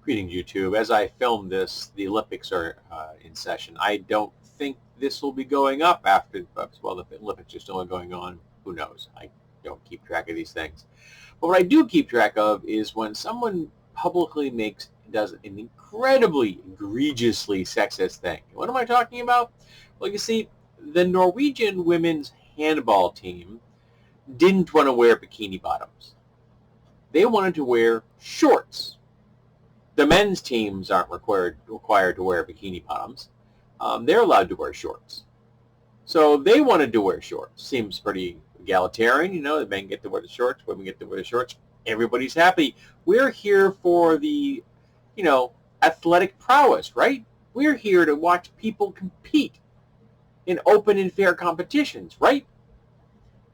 Greetings, YouTube. As I film this, the Olympics are in session. I don't think this will be going up after, well, the Olympics are still going on. Who knows? I don't keep track of these things. But what I do keep track of is when someone publicly does an incredibly, egregiously sexist thing. What am I talking about? Well, you see, the Norwegian women's handball team didn't want to wear bikini bottoms. They wanted to wear shorts. The men's teams aren't required to wear bikini bottoms. They're allowed to wear shorts. So they wanted to wear shorts. Seems pretty egalitarian, you know, the men get to wear the shorts, women get to wear the shorts. Everybody's happy. We're here for the, athletic prowess, right? We're here to watch people compete in open and fair competitions, right?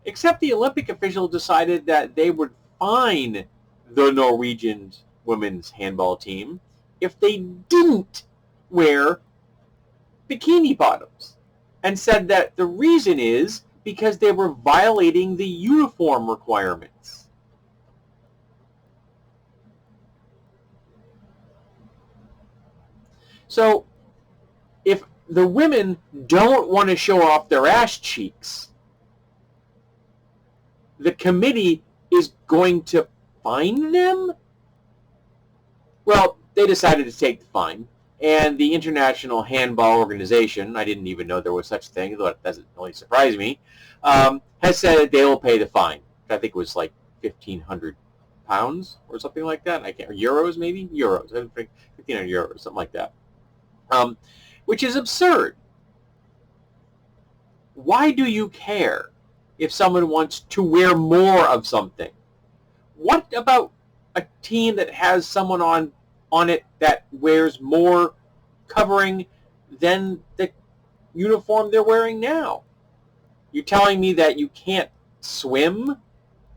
Except the Olympic officials decided that they would fine the Norwegian women's handball team if they didn't wear bikini bottoms, and said that the reason is because they were violating the uniform requirements. So if the women don't want to show off their ass cheeks, the committee is going to fine them? Well, they decided to take the fine, and the International Handball Organization, I didn't even know there was such a thing, though it doesn't really surprise me, has said that they will pay the fine. I think it was like £1,500 or something like that. Or euros, maybe? Euros. I think 1,500 euros, something like that. Which is absurd. Why do you care if someone wants to wear more of something? What about a team that has someone on it that wears more covering than the uniform they're wearing now? You're telling me that you can't swim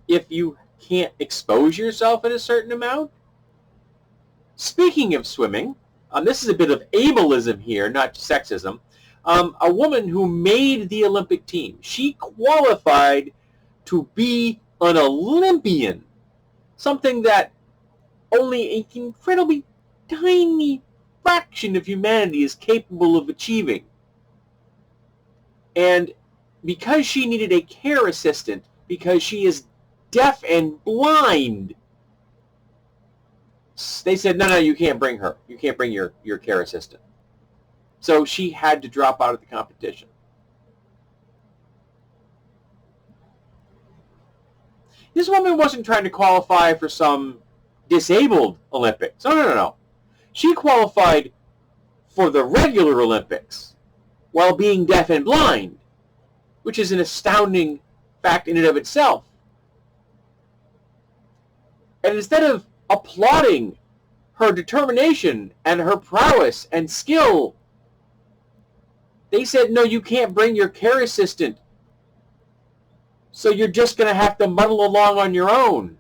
if you can't expose yourself at a certain amount? Speaking of swimming, this is a bit of ableism here, not sexism. A woman who made the Olympic team, she qualified to be an Olympian, something that only an incredibly tiny fraction of humanity is capable of achieving. And because she needed a care assistant, because she is deaf and blind, they said, no, you can't bring her. You can't bring your care assistant. So she had to drop out of the competition. This woman wasn't trying to qualify for some disabled Olympics. No. She qualified for the regular Olympics while being deaf and blind, which is an astounding fact in and of itself. And instead of applauding her determination and her prowess and skill, they said, no, you can't bring your care assistant, so you're just going to have to muddle along on your own.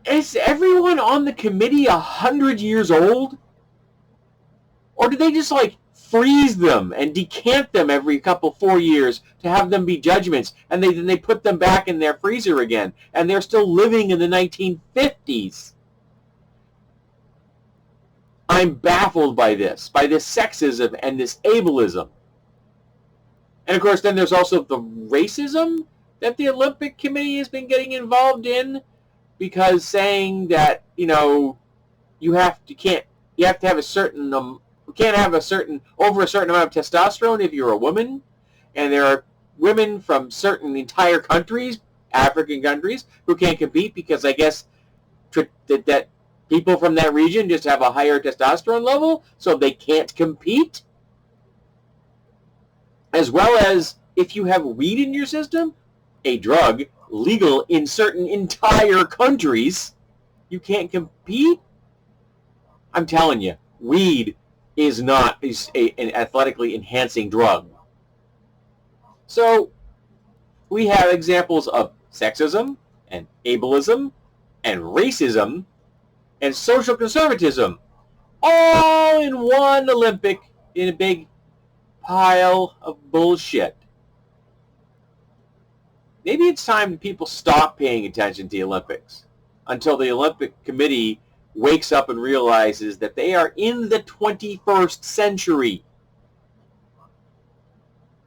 Is everyone on the committee 100 years old? Or do they just freeze them and decant them every 4 years to have them be judgments, and then they put them back in their freezer again, and they're still living in the 1950s? I'm baffled by this sexism and this ableism. And of course, then there's also the racism that the Olympic Committee has been getting involved in, because saying that, you have to have a certain you can't have over a certain amount of testosterone if you're a woman, and there are women from certain entire countries, African countries, who can't compete because I guess that people from that region just have a higher testosterone level, so they can't compete. As well as if you have weed in your system, a drug legal in certain entire countries, you can't compete. I'm telling you, weed is not an athletically enhancing drug. So we have examples of sexism and ableism and racism and social conservatism all in one Olympic, in a big pile of bullshit. Maybe it's time people stop paying attention to the Olympics until the Olympic Committee wakes up and realizes that they are in the 21st century.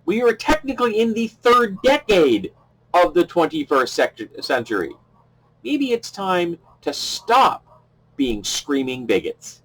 We are technically in the third decade of the 21st century. Maybe it's time to stop being screaming bigots.